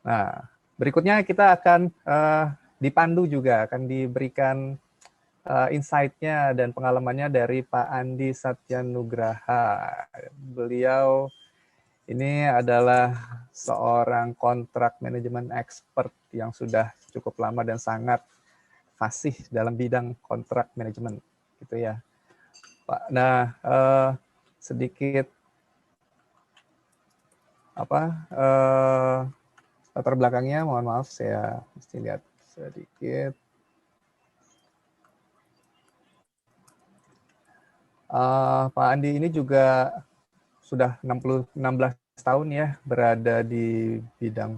Nah, berikutnya kita akan dipandu juga, akan diberikan insight-nya dan pengalamannya dari Pak Andi Satyanugraha. Beliau ini adalah seorang kontrak manajemen expert yang sudah cukup lama dan sangat fasih dalam bidang kontrak manajemen, gitu ya, Pak. Nah, sedikit latar belakangnya, mohon maaf saya mesti lihat sedikit. Pak Andi ini juga sudah 16 tahun ya berada di bidang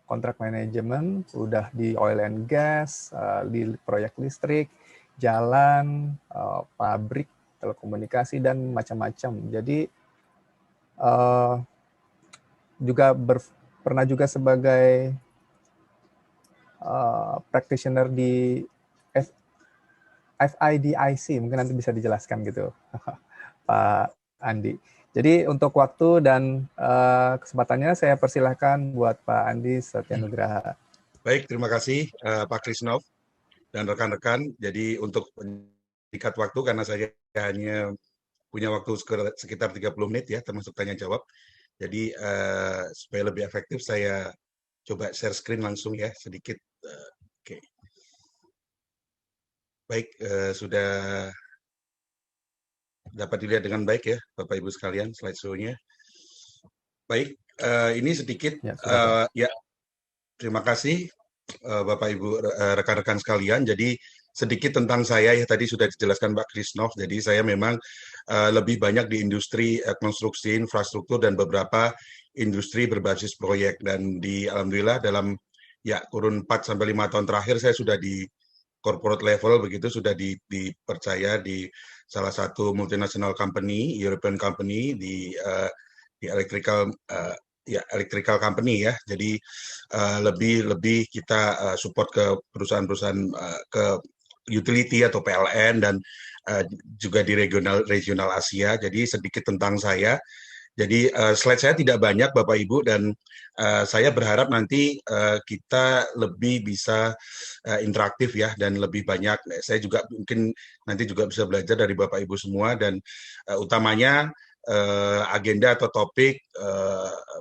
kontrak manajemen, udah di oil and gas, di proyek listrik, jalan, pabrik, telekomunikasi dan macam-macam. Jadi juga pernah juga sebagai practitioner di FIDIC, mungkin nanti bisa dijelaskan gitu, Pak Andi. Jadi untuk waktu dan kesempatannya saya persilahkan buat Pak Andi Satyanugraha. Baik, terima kasih Pak Krisnov dan rekan-rekan. Jadi untuk meningkat waktu, karena saya hanya punya waktu sekitar 30 menit ya, termasuk tanya jawab. Jadi supaya lebih efektif, saya coba share screen langsung ya, sedikit. Oke. Baik, sudah dapat dilihat dengan baik ya, Bapak Ibu sekalian, slideshow-nya. Baik, ini sedikit ya. Terima kasih Bapak Ibu rekan-rekan sekalian. Jadi sedikit tentang saya ya, tadi sudah dijelaskan Pak Krisnov. Jadi saya memang lebih banyak di industri konstruksi, infrastruktur dan beberapa industri berbasis proyek, dan alhamdulillah dalam ya kurun 4 sampai 5 tahun terakhir saya sudah di corporate level begitu, sudah dipercaya di salah satu multinational company, European company di electrical electrical company ya. Jadi lebih kita support ke perusahaan-perusahaan ke utility atau PLN dan juga di regional Asia. Jadi sedikit tentang saya. Jadi slide saya tidak banyak Bapak Ibu, dan saya berharap nanti kita lebih bisa interaktif ya, dan lebih banyak. Saya juga mungkin nanti juga bisa belajar dari Bapak Ibu semua, dan utamanya agenda atau topik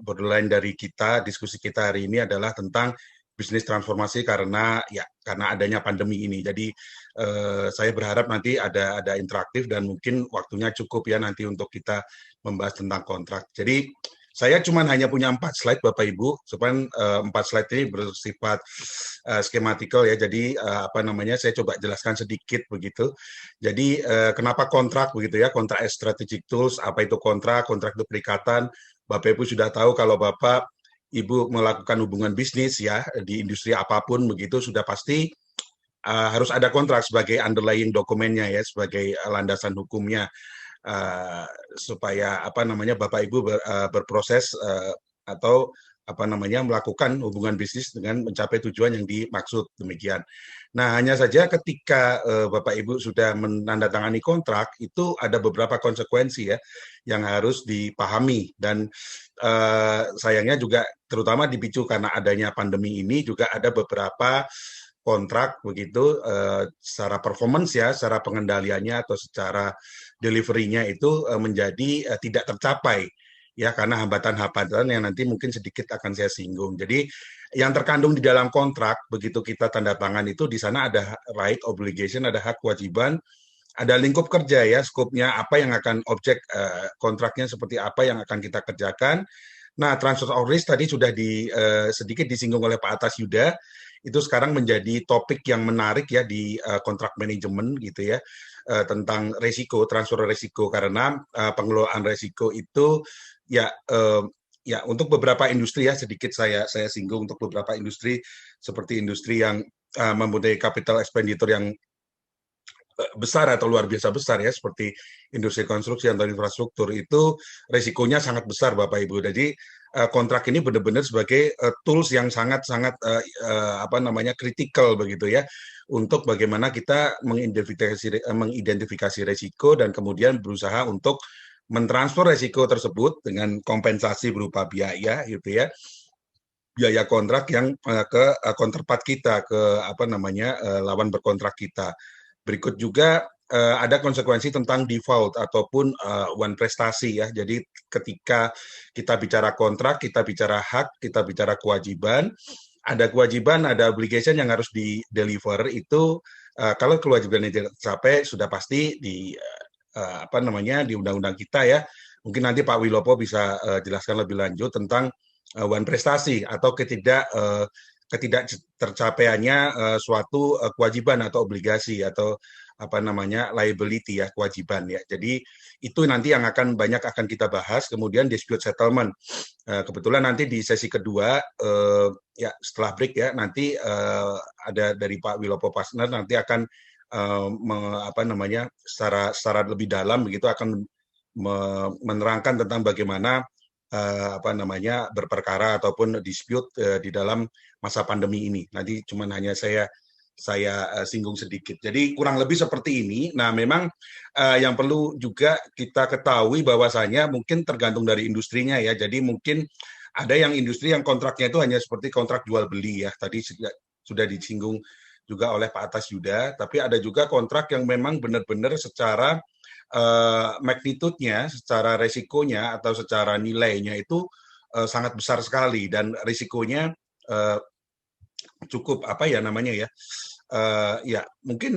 borderline dari kita, diskusi kita hari ini adalah tentang bisnis transformasi karena adanya pandemi ini. Jadi saya berharap nanti ada interaktif, dan mungkin waktunya cukup ya nanti untuk kita membahas tentang kontrak. Jadi saya cuma hanya punya 4 slide Bapak Ibu, supaya 4 slide ini bersifat skematikal ya. Jadi saya coba jelaskan sedikit begitu. Jadi kenapa kontrak begitu ya? Kontrak as strategic tools, apa itu kontrak? Kontrak itu perikatan. Bapak Ibu sudah tahu kalau Bapak Ibu melakukan hubungan bisnis ya di industri apapun begitu, sudah pasti harus ada kontrak sebagai underlying dokumennya ya, sebagai landasan hukumnya. Supaya Bapak Ibu berproses atau melakukan hubungan bisnis dengan mencapai tujuan yang dimaksud, demikian. Nah, hanya saja ketika Bapak Ibu sudah menandatangani kontrak, itu ada beberapa konsekuensi ya yang harus dipahami, dan sayangnya juga terutama dipicu karena adanya pandemi ini, juga ada beberapa kontrak begitu secara performance ya, secara pengendaliannya atau secara delivery-nya itu menjadi tidak tercapai ya, karena hambatan-hambatan yang nanti mungkin sedikit akan saya singgung. Jadi yang terkandung di dalam kontrak begitu kita tanda tangan itu, di sana ada right obligation, ada hak kewajiban, ada lingkup kerja ya, skopnya apa yang akan objek kontraknya, seperti apa yang akan kita kerjakan. Nah, transfer of risk tadi sudah sedikit disinggung oleh Pak Atas Yuda. Itu sekarang menjadi topik yang menarik ya di kontrak manajemen gitu ya, tentang resiko, transfer resiko, karena pengelolaan resiko itu ya untuk beberapa industri ya, sedikit saya singgung untuk beberapa industri seperti industri yang mempunyai capital expenditure yang besar atau luar biasa besar ya, seperti industri konstruksi atau infrastruktur, itu resikonya sangat besar Bapak Ibu. Jadi kontrak ini benar-benar sebagai tools yang sangat-sangat kritikal begitu ya, untuk bagaimana kita mengidentifikasi resiko dan kemudian berusaha untuk mentransfer resiko tersebut dengan kompensasi berupa biaya gitu ya. biaya kontrak yang ke counterpart kita, ke lawan berkontrak kita. Berikut juga ada konsekuensi tentang default ataupun one prestasi ya. Jadi ketika kita bicara kontrak, kita bicara hak, kita bicara kewajiban, ada obligation yang harus di deliver itu kalau kewajibannya tidak tercapai sudah pasti di di undang-undang kita ya. Mungkin nanti Pak Wilopo bisa jelaskan lebih lanjut tentang one prestasi atau ketidak tercapaiannya suatu kewajiban atau obligasi atau liability ya, kewajiban ya. Jadi itu nanti yang banyak akan kita bahas. Kemudian dispute settlement. Kebetulan nanti di sesi kedua ya setelah break ya nanti ada dari Pak Wilopo Partner nanti akan secara lebih dalam begitu akan menerangkan tentang bagaimana berperkara ataupun dispute di dalam masa pandemi ini. Nanti cuman hanya saya singgung sedikit. Jadi kurang lebih seperti ini. Nah, memang yang perlu juga kita ketahui bahwasanya mungkin tergantung dari industrinya ya. Jadi mungkin ada yang industri yang kontraknya itu hanya seperti kontrak jual beli ya. Tadi sudah disinggung juga oleh Pak Atas Yuda, tapi ada juga kontrak yang memang benar-benar secara magnitude-nya, secara resikonya atau secara nilainya itu sangat besar sekali dan risikonya cukup mungkin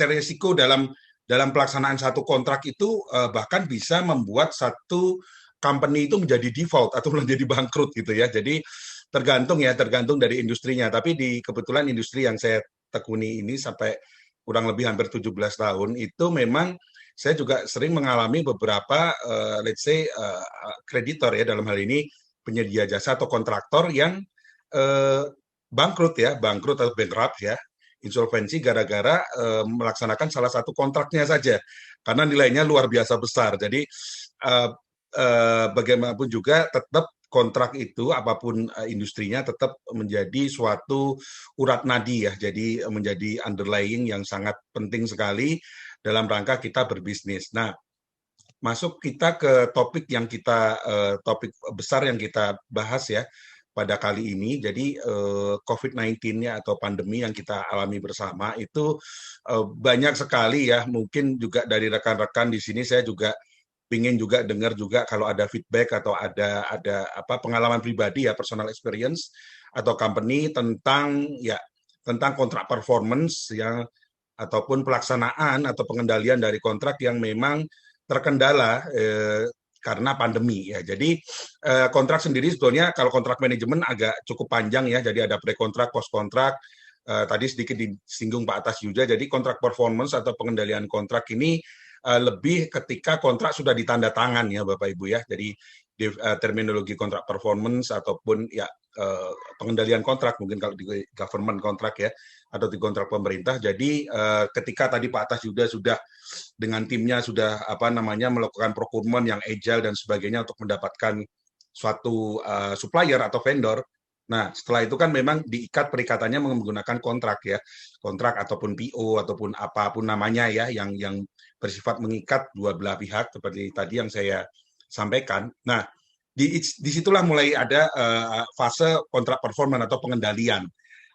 resiko dalam pelaksanaan satu kontrak itu bahkan bisa membuat satu company itu menjadi default atau menjadi bangkrut gitu ya. Jadi tergantung dari industrinya. Tapi kebetulan industri yang saya tekuni ini sampai kurang lebih hampir 17 tahun itu memang saya juga sering mengalami beberapa kreditor ya, dalam hal ini penyedia jasa atau kontraktor yang bangkrut atau bankrupt ya, insolvensi gara-gara melaksanakan salah satu kontraknya saja karena nilainya luar biasa besar. Jadi bagaimanapun juga tetap kontrak itu apapun industrinya tetap menjadi suatu urat nadi ya, jadi menjadi underlying yang sangat penting sekali dalam rangka kita berbisnis. Nah, masuk kita ke topik topik besar yang kita bahas ya pada kali ini. Jadi COVID-19-nya atau pandemi yang kita alami bersama itu banyak sekali ya. Mungkin juga dari rekan-rekan di sini saya juga ingin juga dengar juga kalau ada feedback atau ada pengalaman pribadi ya, personal experience atau company tentang kontrak performance yang ataupun pelaksanaan atau pengendalian dari kontrak yang memang terkendala karena pandemi ya. Jadi kontrak sendiri sebetulnya kalau kontrak manajemen agak cukup panjang ya. Jadi ada pre-kontrak, post-kontrak. Tadi sedikit disinggung Pak Atas juga. Jadi kontrak performance atau pengendalian kontrak ini lebih ketika kontrak sudah ditanda tangan ya Bapak Ibu ya. Jadi terminologi kontrak performance ataupun pengendalian kontrak mungkin kalau di government kontrak ya atau di kontrak pemerintah. Jadi ketika tadi Pak Atas juga sudah dengan timnya sudah melakukan procurement yang agile dan sebagainya untuk mendapatkan suatu supplier atau vendor. Nah, setelah itu kan memang diikat perikatannya menggunakan kontrak ya. Kontrak ataupun PO ataupun apapun namanya ya yang bersifat mengikat dua belah pihak seperti tadi yang saya sampaikan. Nah, disitulah mulai ada fase kontrak performance atau pengendalian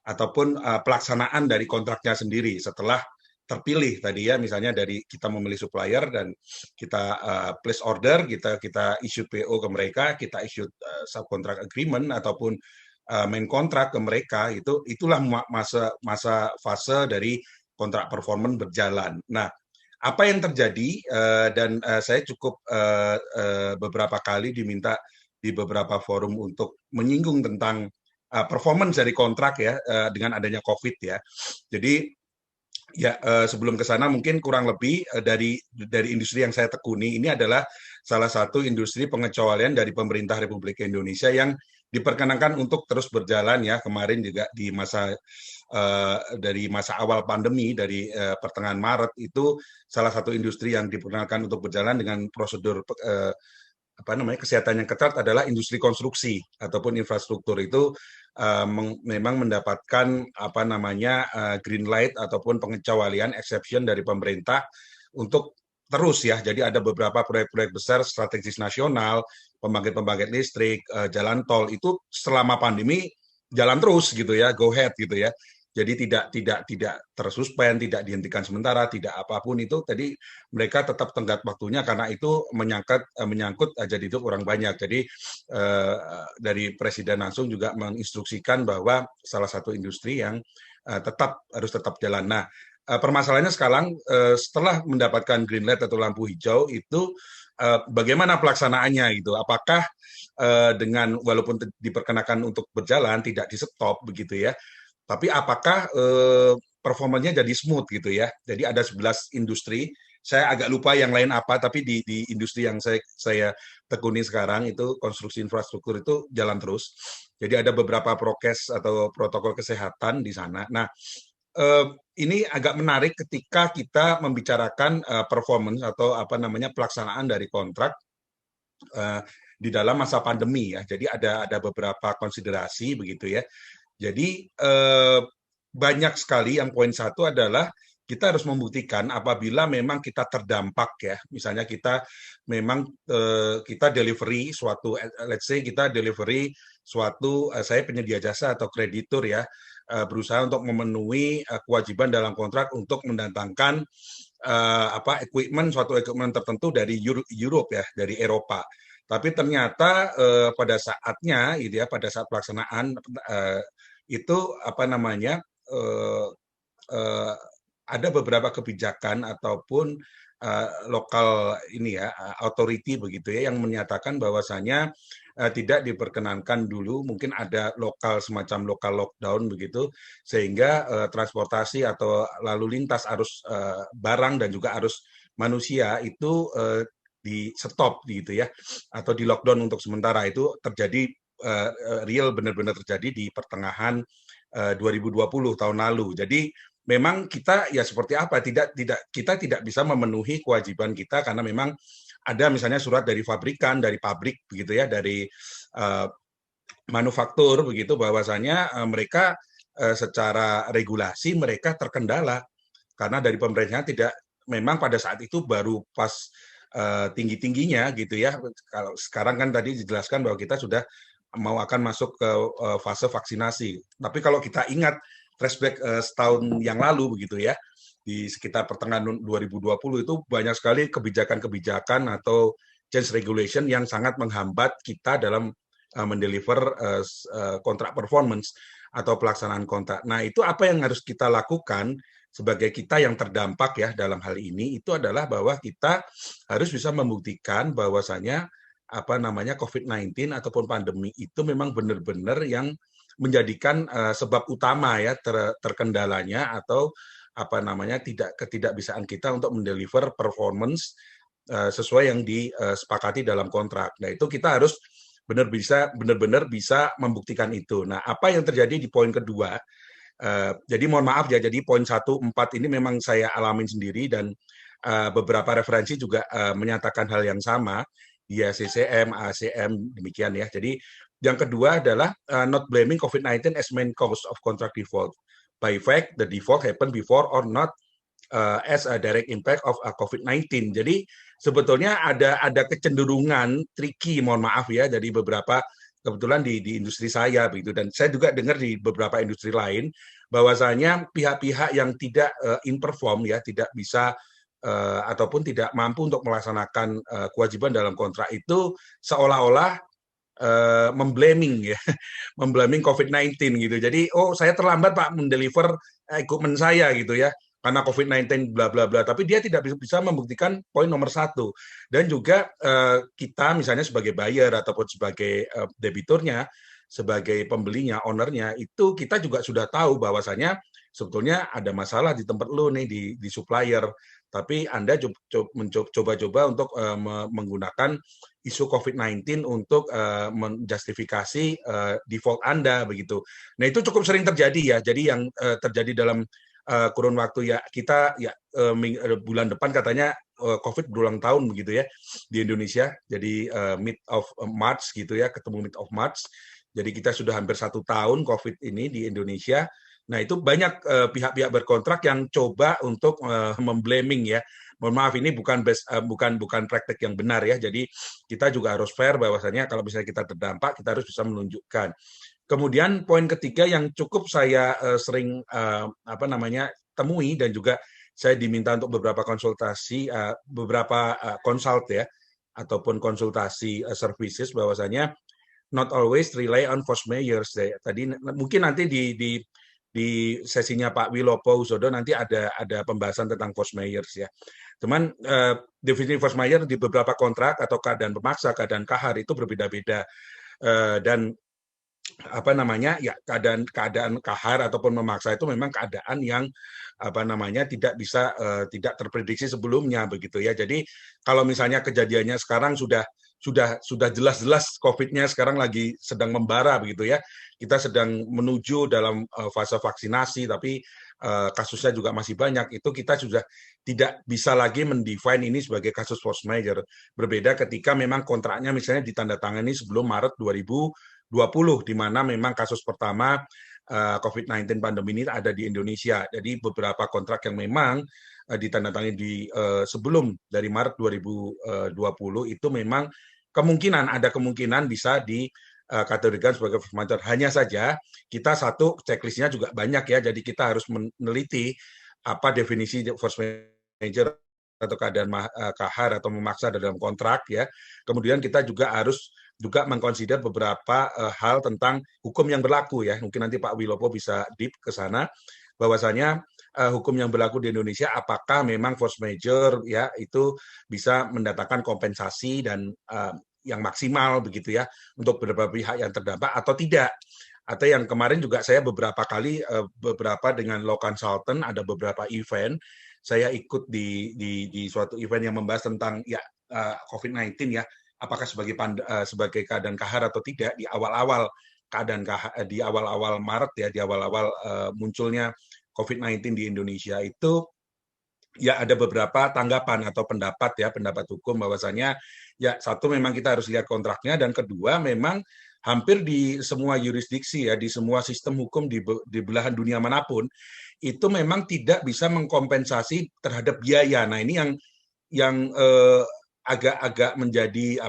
ataupun pelaksanaan dari kontraknya sendiri setelah terpilih tadi ya, misalnya dari kita memilih supplier dan kita place order, kita issue PO ke mereka, kita issue subcontract agreement ataupun main kontrak ke mereka, itulah masa fase dari kontrak performance berjalan. Nah, apa yang terjadi dan saya cukup beberapa kali diminta di beberapa forum untuk menyinggung tentang performance dari kontrak ya dengan adanya COVID ya. Jadi ya sebelum ke sana mungkin kurang lebih dari industri yang saya tekuni ini adalah salah satu industri pengecualian dari pemerintah Republik Indonesia yang diperkenankan untuk terus berjalan ya. Kemarin juga di dari masa awal pandemi dari pertengahan Maret itu salah satu industri yang diperkenankan untuk berjalan dengan prosedur kesehatan yang ketat adalah industri konstruksi ataupun infrastruktur itu memang mendapatkan green light ataupun pengecualian exception dari pemerintah untuk terus ya. Jadi ada beberapa proyek-proyek besar strategis nasional, pembangkit listrik, jalan tol itu selama pandemi jalan terus gitu ya, go ahead gitu ya. Jadi tidak tersuspend, tidak dihentikan sementara, tidak apapun itu. Tadi mereka tetap tenggat waktunya karena itu menyangkut jadi hidup orang banyak. Jadi dari Presiden langsung juga menginstruksikan bahwa salah satu industri yang harus tetap jalan. Nah, permasalahannya sekarang setelah mendapatkan green light atau lampu hijau itu bagaimana pelaksanaannya gitu? Apakah dengan walaupun diperkenakan untuk berjalan tidak di stop begitu ya, tapi apakah performanya jadi smooth gitu ya? Jadi ada 11 industri. Saya agak lupa yang lain apa, tapi di industri yang saya tekuni sekarang itu konstruksi infrastruktur itu jalan terus. Jadi ada beberapa prokes atau protokol kesehatan di sana. Nah, ini agak menarik ketika kita membicarakan performance atau apa namanya pelaksanaan dari kontrak di dalam masa pandemi ya. Jadi ada beberapa konsiderasi begitu ya. Jadi banyak sekali yang poin satu adalah kita harus membuktikan apabila memang kita terdampak ya, misalnya kita memang kita delivery suatu, let's say kita delivery suatu, saya penyedia jasa atau kreditur ya, berusaha untuk memenuhi kewajiban dalam kontrak untuk mendatangkan suatu equipment tertentu dari Europe ya, dari Eropa. Tapi ternyata pada saatnya, gitu ya, pada saat pelaksanaan itu apa namanya ada beberapa kebijakan ataupun lokal ini ya authority begitu ya yang menyatakan bahwasanya tidak diperkenankan dulu, mungkin ada semacam lokal lockdown begitu sehingga transportasi atau lalu lintas arus barang dan juga arus manusia itu di stop gitu ya atau di lockdown untuk sementara. Itu terjadi real benar-benar terjadi di pertengahan 2020 tahun lalu. Jadi memang kita ya seperti apa kita tidak bisa memenuhi kewajiban kita karena memang ada misalnya surat dari dari pabrik begitu ya, dari manufaktur begitu bahwasanya mereka secara regulasi mereka terkendala karena dari pemerintahnya tidak, memang pada saat itu baru pas tinggi-tingginya gitu ya. Kalau sekarang kan tadi dijelaskan bahwa kita sudah akan masuk ke fase vaksinasi. Tapi kalau kita ingat flashback setahun yang lalu begitu ya, di sekitar pertengahan 2020 itu banyak sekali kebijakan-kebijakan atau change regulation yang sangat menghambat kita dalam mendeliver kontrak performance atau pelaksanaan kontrak. Nah, itu apa yang harus kita lakukan sebagai kita yang terdampak ya dalam hal ini, itu adalah bahwa kita harus bisa membuktikan bahwasanya apa namanya COVID-19 ataupun pandemi itu memang benar-benar yang menjadikan sebab utama ya terkendalanya atau apa namanya ketidakbisaan kita untuk mendeliver performance sesuai yang disepakati dalam kontrak. Nah, itu kita harus benar-benar bisa membuktikan itu. Nah, apa yang terjadi di poin kedua? Jadi mohon maaf ya, jadi poin 1, 4 ini memang saya alamin sendiri dan beberapa referensi juga menyatakan hal yang sama di CCM, ACM demikian ya. Jadi yang kedua adalah not blaming COVID-19 as main cause of contract default. By fact, the default happened before or not as a direct impact of COVID-19. Jadi sebetulnya ada kecenderungan tricky, mohon maaf ya, dari beberapa kebetulan di industri saya begitu, dan saya juga dengar di beberapa industri lain bahwasanya pihak-pihak yang tidak in perform ya, tidak bisa ataupun tidak mampu untuk melaksanakan kewajiban dalam kontrak itu seolah-olah memblaming ya, memblaming COVID-19 gitu. Jadi, oh saya terlambat Pak mendeliver equipment saya gitu ya, karena COVID-19 bla bla bla. Tapi dia tidak bisa membuktikan poin nomor 1. Dan juga kita misalnya sebagai buyer ataupun sebagai debiturnya, sebagai pembelinya, ownernya, itu kita juga sudah tahu bahwasanya sebetulnya ada masalah di tempat lo nih di supplier. Tapi Anda coba-coba untuk menggunakan isu COVID-19 untuk menjustifikasi default Anda begitu. Nah, itu cukup sering terjadi ya. Jadi yang terjadi dalam kurun waktu ya kita ya bulan depan katanya COVID berulang tahun begitu ya di Indonesia. Jadi mid of March gitu ya, ketemu mid of March. Jadi kita sudah hampir 1 tahun COVID ini di Indonesia. Nah, itu banyak pihak-pihak berkontrak yang coba untuk memblaming ya. Mohon maaf, ini bukan praktek yang benar ya. Jadi kita juga harus fair bahwasanya kalau misalnya kita terdampak, kita harus bisa menunjukkan. Kemudian poin ketiga yang cukup saya sering temui dan juga saya diminta untuk beberapa konsultasi, beberapa consult ya, ataupun konsultasi services, bahwasanya not always rely on force measures. Tadi mungkin nanti di sesinya Pak Wilopo Husodo nanti ada pembahasan tentang force measures ya. Cuman definisi force measure di beberapa kontrak atau keadaan pemaksa, keadaan kahar itu berbeda-beda. Dan keadaan kahar ataupun memaksa itu memang keadaan yang tidak terprediksi sebelumnya begitu ya. Jadi kalau misalnya kejadiannya sekarang sudah jelas-jelas COVID-nya sekarang lagi sedang membara begitu ya. Kita sedang menuju dalam fase vaksinasi, tapi kasusnya juga masih banyak. Itu kita sudah tidak bisa lagi mendefine ini sebagai kasus force majeure. Berbeda ketika memang kontraknya misalnya ditandatangani sebelum Maret 2020, di mana memang kasus pertama COVID-19 pandemi ini ada di Indonesia. Jadi beberapa kontrak yang memang ditandatangani sebelum dari Maret 2020 itu memang ada kemungkinan bisa dikategorikan sebagai force majeure. Hanya saja kita satu checklistnya juga banyak ya, jadi kita harus meneliti apa definisi force majeure atau keadaan kahar atau memaksa dalam kontrak ya. Kemudian kita juga harus mengconsider beberapa hal tentang hukum yang berlaku ya. Mungkin nanti Pak Wilopo bisa deep ke sana, bahwasanya hukum yang berlaku di Indonesia apakah memang force majeure ya itu bisa mendatangkan kompensasi dan yang maksimal begitu ya untuk beberapa pihak yang terdampak atau tidak. Atau yang kemarin juga saya beberapa kali dengan law consultant ada beberapa event saya ikut di suatu event yang membahas tentang COVID-19 ya, apakah sebagai keadaan kahar atau tidak di awal-awal di awal-awal Maret ya, di awal-awal munculnya COVID-19 di Indonesia itu ya ada beberapa tanggapan atau pendapat hukum bahwasanya ya satu memang kita harus lihat kontraknya, dan kedua memang hampir di semua yurisdiksi ya, di semua sistem hukum di belahan dunia manapun itu memang tidak bisa mengkompensasi terhadap biaya. Nah, ini yang agak menjadi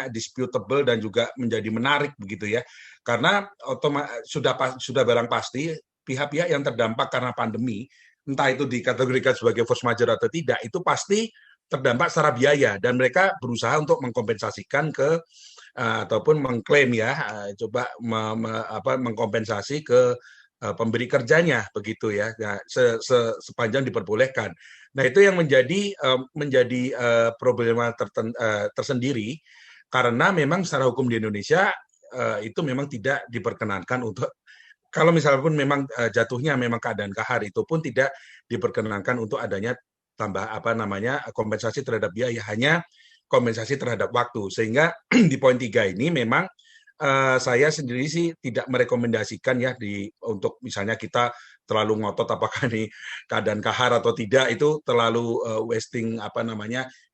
disputable dan juga menjadi menarik begitu ya. Karena sudah barang pasti pihak-pihak yang terdampak karena pandemi, entah itu dikategorikan sebagai force majeure atau tidak, itu pasti terdampak secara biaya dan mereka berusaha untuk mengkompensasikan ataupun mengklaim ya, mengkompensasi ke pemberi kerjanya begitu ya, sepanjang diperbolehkan. Nah, itu yang menjadi problema tersendiri karena memang secara hukum di Indonesia itu memang tidak diperkenankan untuk, kalau misalnya pun memang jatuhnya memang keadaan kahar, itu pun tidak diperkenankan untuk adanya kompensasi terhadap biaya, hanya kompensasi terhadap waktu. Sehingga di poin 3 ini memang saya sendiri sih tidak merekomendasikan ya untuk misalnya kita terlalu ngotot apakah ini keadaan kahar atau tidak, itu terlalu wasting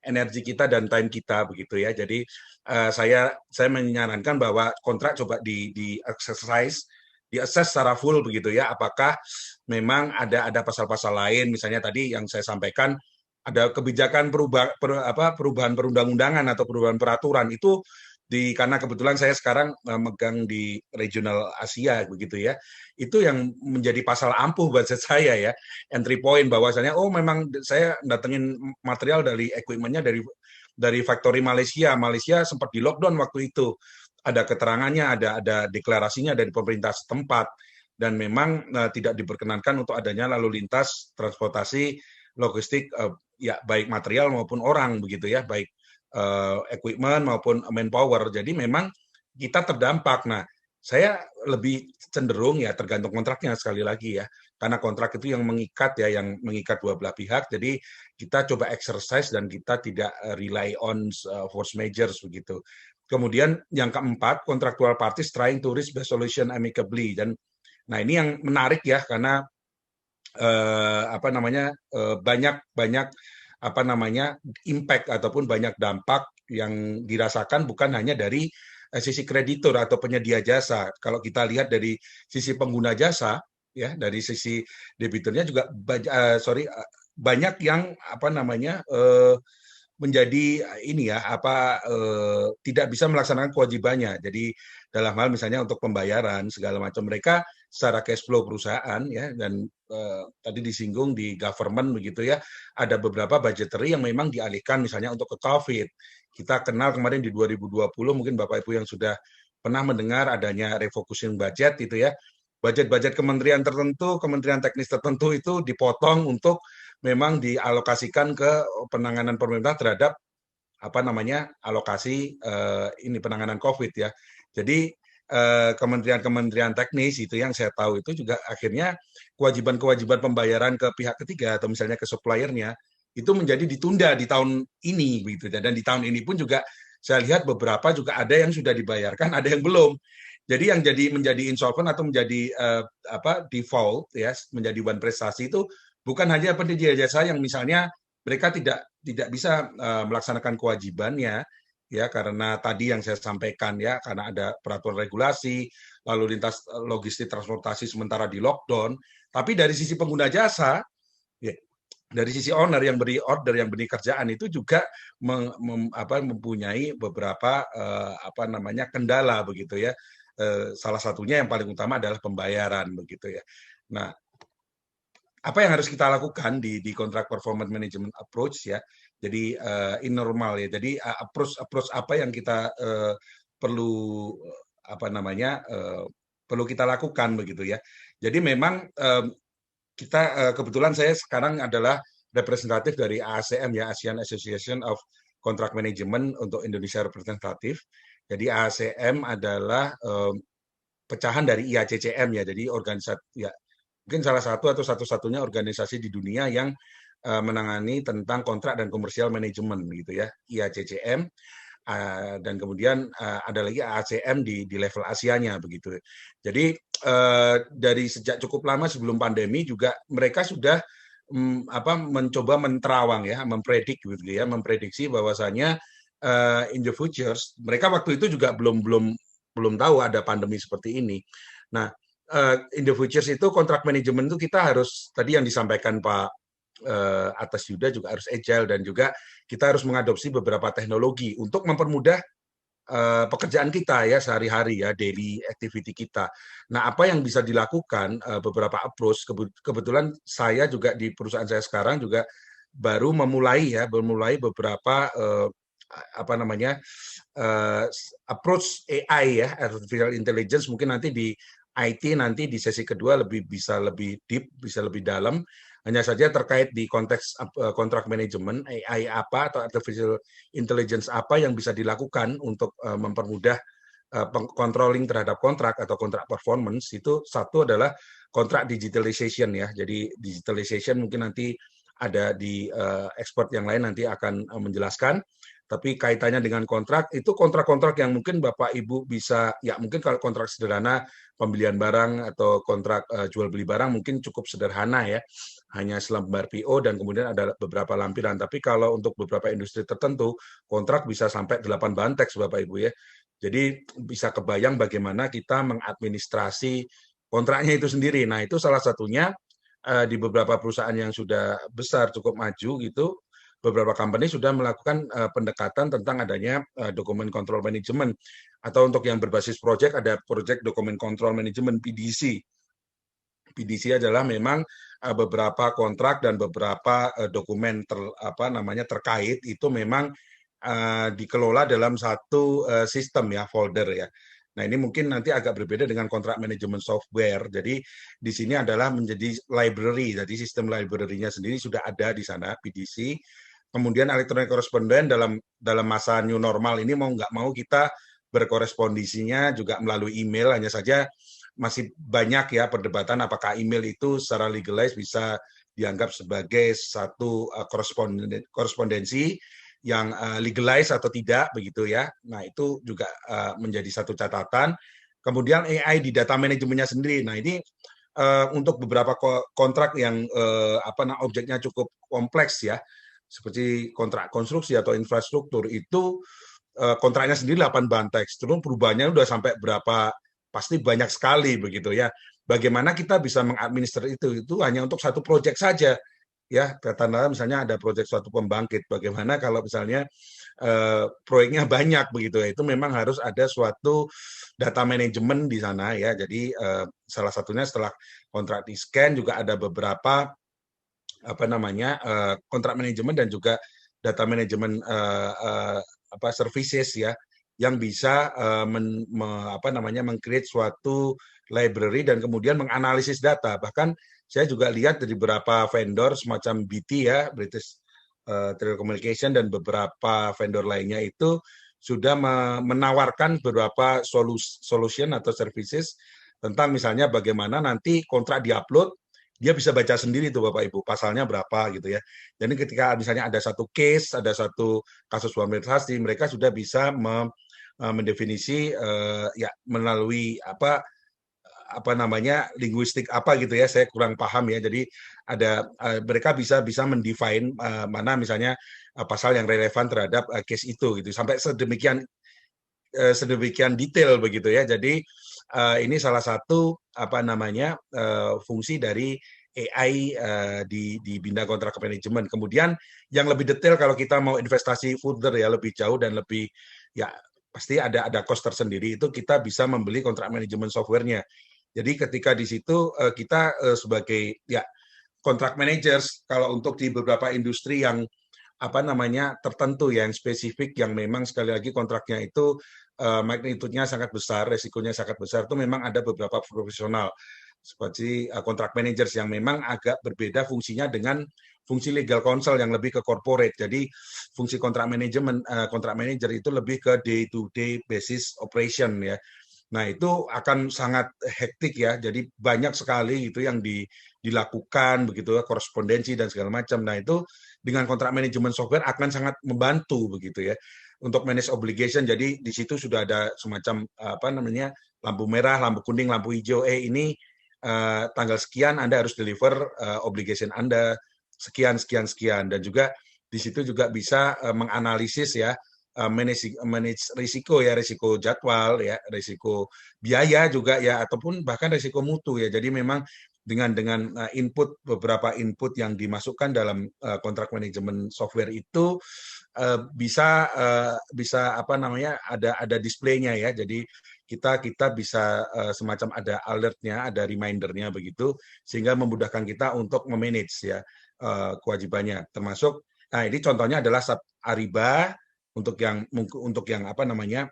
energi kita dan time kita begitu ya. Jadi saya menyarankan bahwa kontrak coba di exercise, di-assess secara full begitu ya, apakah memang ada pasal-pasal lain, misalnya tadi yang saya sampaikan ada kebijakan perubahan perundang-undangan atau perubahan peraturan itu karena kebetulan saya sekarang megang di regional Asia begitu ya, itu yang menjadi pasal ampuh buat saya ya, entry point bahwasanya memang saya datengin material dari equipment-nya dari factory Malaysia sempat di lockdown waktu itu, ada keterangannya, ada deklarasinya dari pemerintah setempat, dan memang tidak diperkenankan untuk adanya lalu lintas transportasi logistik ya baik material maupun orang begitu ya, baik equipment maupun manpower. Jadi memang kita terdampak. Nah, saya lebih cenderung ya tergantung kontraknya sekali lagi ya, karena kontrak itu yang mengikat ya, yang mengikat dua belah pihak. Jadi kita coba exercise dan kita tidak rely on force measures begitu. Kemudian yang keempat, contractual parties trying to reach the solution amicably. Dan nah ini yang menarik ya, karena banyak impact ataupun banyak dampak yang dirasakan bukan hanya dari sisi kreditur atau penyedia jasa. Kalau kita lihat dari sisi pengguna jasa ya, dari sisi debiturnya juga banyak yang menjadi ini ya tidak bisa melaksanakan kewajibannya. Jadi dalam hal misalnya untuk pembayaran segala macam mereka secara cash flow perusahaan ya dan tadi disinggung di government begitu ya ada beberapa budgetary yang memang dialihkan misalnya untuk ke COVID. Kita kenal kemarin di 2020 mungkin Bapak Ibu yang sudah pernah mendengar adanya refocusing budget itu ya. Budget-budget kementerian tertentu, kementerian teknis tertentu itu dipotong untuk memang dialokasikan ke penanganan pemerintah terhadap alokasi ini penanganan COVID ya. Jadi kementerian-kementerian teknis itu yang saya tahu itu juga akhirnya kewajiban-kewajiban pembayaran ke pihak ketiga atau misalnya ke suppliernya itu menjadi ditunda di tahun ini begitu dan di tahun ini pun juga saya lihat beberapa juga ada yang sudah dibayarkan, ada yang belum. Jadi yang menjadi insolvent atau menjadi default ya menjadi one prestasi itu bukan hanya penyedia jasa yang misalnya mereka tidak bisa melaksanakan kewajibannya ya karena tadi yang saya sampaikan ya karena ada peraturan regulasi lalu lintas logistik transportasi sementara di lockdown tapi dari sisi pengguna jasa ya dari sisi owner yang beri order yang beri kerjaan itu juga mempunyai beberapa kendala begitu ya salah satunya yang paling utama adalah pembayaran begitu ya. Nah, apa yang harus kita lakukan di contract performance management approach ya. Jadi normal ya. Jadi approach apa yang kita perlu perlu kita lakukan begitu ya. Jadi memang kita kebetulan saya sekarang adalah representatif dari AACM ya, Asian Association of Contract Management untuk Indonesia representatif. Jadi AACM adalah pecahan dari IACCM ya. Jadi organisasi ya mungkin salah satu atau satu-satunya organisasi di dunia yang menangani tentang kontrak dan komersial manajemen gitu ya. IACCM dan kemudian ada lagi AACM di level Asianya begitu. Jadi dari sejak cukup lama sebelum pandemi juga mereka sudah mencoba menerawang ya, memprediksi bahwasanya in the futures mereka waktu itu juga belum tahu ada pandemi seperti ini. Nah, in the futures itu kontrak manajemen itu kita harus tadi yang disampaikan Pak atas Yuda juga harus agile dan juga kita harus mengadopsi beberapa teknologi untuk mempermudah pekerjaan kita ya sehari-hari ya daily activity kita. Nah, apa yang bisa dilakukan beberapa approach kebetulan saya juga di perusahaan saya sekarang juga baru memulai beberapa approach AI ya artificial intelligence mungkin nanti di IT nanti di sesi kedua bisa lebih deep, bisa lebih dalam. Hanya saja terkait di konteks contract management, AI apa atau artificial intelligence apa yang bisa dilakukan untuk mempermudah controlling terhadap kontrak atau kontrak performance itu satu adalah kontrak digitalization ya. Jadi digitalization mungkin nanti ada di expert yang lain nanti akan menjelaskan. Tapi kaitannya dengan kontrak, itu kontrak-kontrak yang mungkin Bapak Ibu bisa, ya mungkin kalau kontrak sederhana, pembelian barang atau kontrak jual beli barang mungkin cukup sederhana ya, hanya selembar PO dan kemudian ada beberapa lampiran. Tapi kalau untuk beberapa industri tertentu, kontrak bisa sampai 8 banteks Bapak Ibu ya. Jadi bisa kebayang bagaimana kita mengadministrasi kontraknya itu sendiri. Nah itu salah satunya di beberapa perusahaan yang sudah besar, cukup maju gitu, beberapa company sudah melakukan pendekatan tentang adanya dokumen control management atau untuk yang berbasis project ada project document control management PDC. PDC adalah memang beberapa kontrak dan beberapa dokumen terkait itu memang dikelola dalam satu sistem ya folder ya. Nah, ini mungkin nanti agak berbeda dengan kontrak manajemen software. Jadi di sini adalah menjadi library. Jadi sistem library-nya sendiri sudah ada di sana PDC. Kemudian elektronik koresponden dalam masa new normal ini mau nggak mau kita berkorespondisinya juga melalui email, hanya saja masih banyak ya perdebatan apakah email itu secara legalize bisa dianggap sebagai satu korespondensi yang legalize atau tidak begitu ya. Nah itu juga menjadi satu catatan. Kemudian AI di data manajemennya sendiri. Nah ini untuk beberapa kontrak yang objeknya cukup kompleks ya, seperti kontrak konstruksi atau infrastruktur itu kontraknya sendiri 8 banteks, terus perubahannya udah sampai berapa, pasti banyak sekali begitu ya. Bagaimana kita bisa mengadministrasi itu hanya untuk satu proyek saja. ya, katakanlah misalnya ada proyek suatu pembangkit, bagaimana kalau misalnya proyeknya banyak begitu ya, itu memang harus ada suatu data manajemen di sana ya. Jadi salah satunya setelah kontrak di scan juga ada beberapa apa namanya kontrak manajemen dan juga data manajemen services ya yang bisa apa namanya mengcreate suatu library dan kemudian menganalisis data. Bahkan saya juga lihat dari beberapa vendor semacam BT ya, British Telecommunication dan beberapa vendor lainnya itu sudah menawarkan beberapa solution atau services tentang misalnya bagaimana nanti kontrak diupload dia bisa baca sendiri tuh Bapak Ibu pasalnya berapa gitu ya. Jadi ketika misalnya ada satu case, ada satu kasus transaksi, mereka sudah bisa mendefinisi ya melalui apa namanya linguistik apa gitu ya, saya kurang paham ya. Jadi ada mereka bisa mendefine mana misalnya pasal yang relevan terhadap case itu gitu sampai sedemikian detail begitu ya. Jadi ini salah satu apa namanya fungsi dari AI di bidang kontrak manajemen. Kemudian yang lebih detail kalau kita mau investasi further ya lebih jauh dan lebih ya pasti ada cost tersendiri itu kita bisa membeli kontrak manajemen softwarenya. Jadi ketika di situ kita sebagai ya kontrak managers kalau untuk di beberapa industri yang apa namanya tertentu yang spesifik yang memang sekali lagi kontraknya itu magnitudenya sangat besar, resikonya sangat besar itu memang ada beberapa profesional seperti kontrak managers yang memang agak berbeda fungsinya dengan fungsi legal counsel yang lebih ke corporate. Jadi fungsi kontrak manajemen kontrak manager itu lebih ke day to day basis operation ya. Nah, itu akan sangat hektik ya. Jadi banyak sekali itu yang dilakukan begitu ya, korespondensi dan segala macam. Nah, itu dengan kontrak manajemen software akan sangat membantu begitu ya untuk manage obligation. Jadi di situ sudah ada semacam apa namanya lampu merah, lampu kuning, lampu hijau. Ini tanggal sekian Anda harus deliver obligation Anda sekian sekian sekian dan juga di situ juga bisa menganalisis ya manage risiko ya, risiko jadwal ya, risiko biaya juga ya, ataupun bahkan risiko mutu ya. Jadi memang dengan input beberapa input yang dimasukkan dalam kontrak manajemen software itu bisa apa namanya ada displaynya ya. Jadi kita bisa semacam ada alertnya, ada remindernya begitu, sehingga memudahkan kita untuk memanage ya kewajibannya. Termasuk, nah ini contohnya adalah SAP Ariba untuk yang apa namanya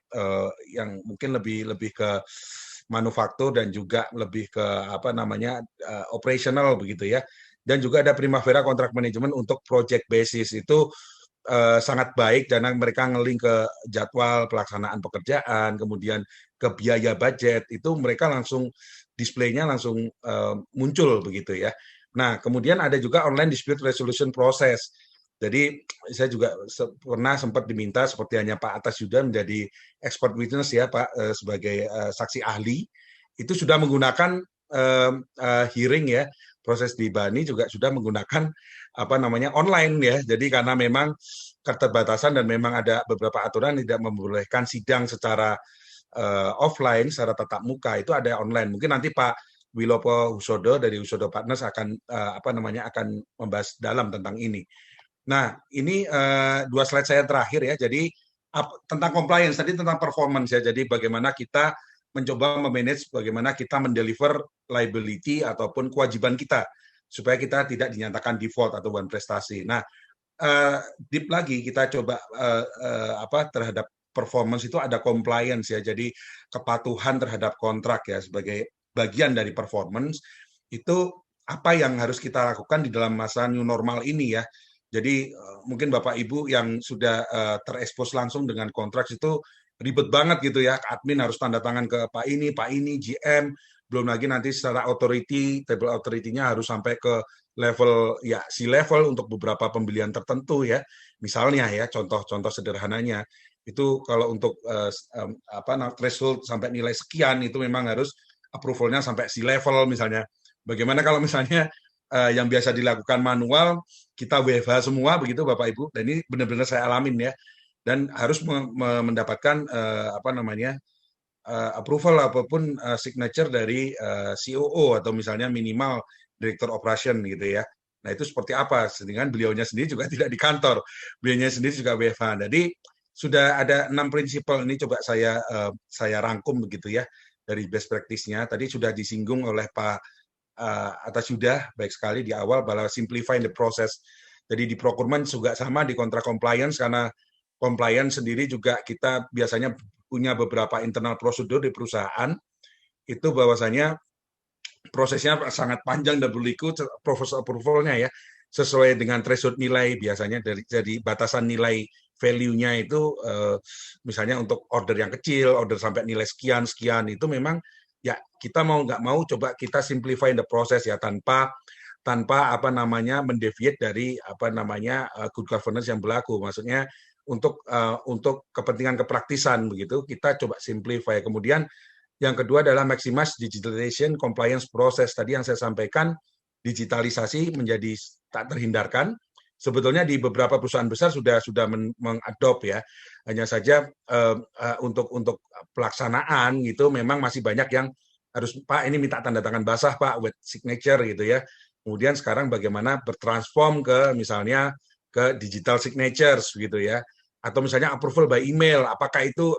yang mungkin lebih ke manufaktur dan juga lebih ke apa namanya operational begitu ya. Dan juga ada Primavera Contract Management untuk project basis itu sangat baik dan mereka ngeling ke jadwal pelaksanaan pekerjaan, kemudian ke biaya budget itu mereka langsung displaynya langsung muncul begitu ya. Nah, kemudian ada juga online dispute resolution process. Jadi saya juga pernah sempat diminta seperti hanya Pak Atas Yuda menjadi expert witness ya Pak sebagai saksi ahli itu sudah menggunakan hearing ya proses di Bani juga sudah menggunakan apa namanya online ya. Jadi karena memang keterbatasan dan memang ada beberapa aturan tidak membolehkan sidang secara offline secara tatap muka itu ada online. Mungkin nanti Pak Wilopo Husodo dari Husodo Partners akan apa namanya akan membahas dalam tentang ini. Nah, ini dua slide saya terakhir ya. Jadi tentang compliance tadi tentang performance ya. Jadi bagaimana kita mencoba memanage bagaimana kita mendeliver liability ataupun kewajiban kita supaya kita tidak dinyatakan default atau bukan prestasi. Nah, deep lagi kita coba apa terhadap performance itu ada compliance ya. Jadi kepatuhan terhadap kontrak ya sebagai bagian dari performance itu apa yang harus kita lakukan di dalam masa new normal ini ya. Jadi mungkin Bapak Ibu yang sudah terekspos langsung dengan kontrak itu ribet banget gitu ya. Admin harus tanda tangan ke Pak ini, GM, belum lagi nanti secara authority, table authority-nya harus sampai ke level ya C-level untuk beberapa pembelian tertentu ya. Misalnya ya contoh-contoh sederhananya itu kalau untuk threshold sampai nilai sekian itu memang harus approval-nya sampai C-level misalnya. Bagaimana kalau misalnya yang biasa dilakukan manual kita WFH semua begitu Bapak Ibu dan ini benar-benar saya alamin ya dan harus mendapatkan apa namanya approval apapun signature dari COO atau misalnya minimal direktur operation gitu ya. Nah, itu seperti apa? Dengan beliaunya sendiri juga tidak di kantor. Beliaunya sendiri juga WFH. Jadi sudah ada 6 prinsipal ini coba saya rangkum begitu ya dari best practice-nya. Tadi sudah disinggung oleh Pak Atas Yuda baik sekali di awal bahwa simplifying the process. Jadi di procurement juga sama di kontrak compliance karena compliance sendiri juga kita biasanya punya beberapa internal prosedur di perusahaan itu bahwasanya prosesnya sangat panjang dan berliku proses approval-nya ya sesuai dengan threshold nilai biasanya dari batasan nilai value-nya itu misalnya untuk order yang kecil, order sampai nilai sekian itu memang ya kita mau nggak mau coba kita simplify the process ya tanpa apa namanya mendeviate dari apa namanya good governance yang berlaku. Maksudnya untuk kepentingan kepraktisan begitu kita coba simplify. Kemudian yang kedua adalah maximize digitalization compliance process. Tadi yang saya sampaikan digitalisasi menjadi tak terhindarkan. Sebetulnya di beberapa perusahaan besar sudah mengadop ya. Hanya saja untuk pelaksanaan gitu memang masih banyak yang harus Pak ini minta tanda tangan basah Pak with signature gitu ya. Kemudian sekarang bagaimana bertransform ke misalnya ke digital signatures gitu ya. Atau misalnya approval by email, apakah itu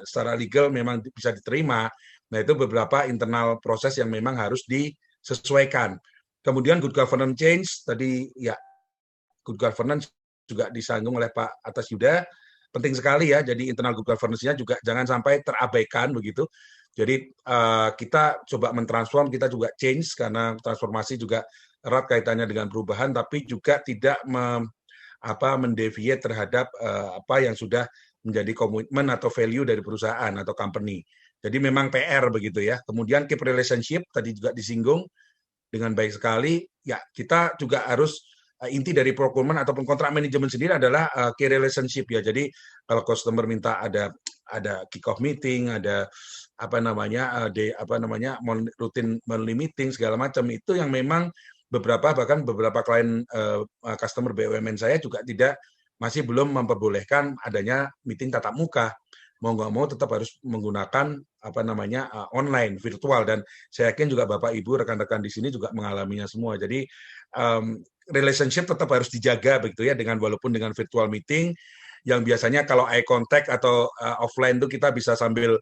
secara legal memang bisa diterima? Nah, itu beberapa internal proses yang memang harus disesuaikan. Kemudian good governance change, tadi ya good governance juga disanggung oleh Pak Atas Yuda, penting sekali ya, jadi internal good governance-nya juga jangan sampai terabaikan begitu. Jadi kita coba mentransform, kita juga change, karena transformasi juga erat kaitannya dengan perubahan, tapi juga tidak mendeviate terhadap apa yang sudah menjadi komitmen atau value dari perusahaan atau company. Jadi memang PR begitu ya. Kemudian keep relationship tadi juga disinggung dengan baik sekali. Ya kita juga harus inti dari procurement ataupun kontrak manajemen sendiri adalah key relationship ya. Jadi kalau customer minta ada kick off meeting, ada rutin monthly meeting segala macam itu yang memang bahkan beberapa klien customer BUMN saya juga masih belum memperbolehkan adanya meeting tatap muka. Mau nggak mau tetap harus menggunakan online virtual, dan saya yakin juga Bapak Ibu rekan-rekan di sini juga mengalaminya semua. Jadi relationship tetap harus dijaga begitu ya, walaupun dengan virtual meeting yang biasanya kalau eye contact atau offline itu kita bisa sambil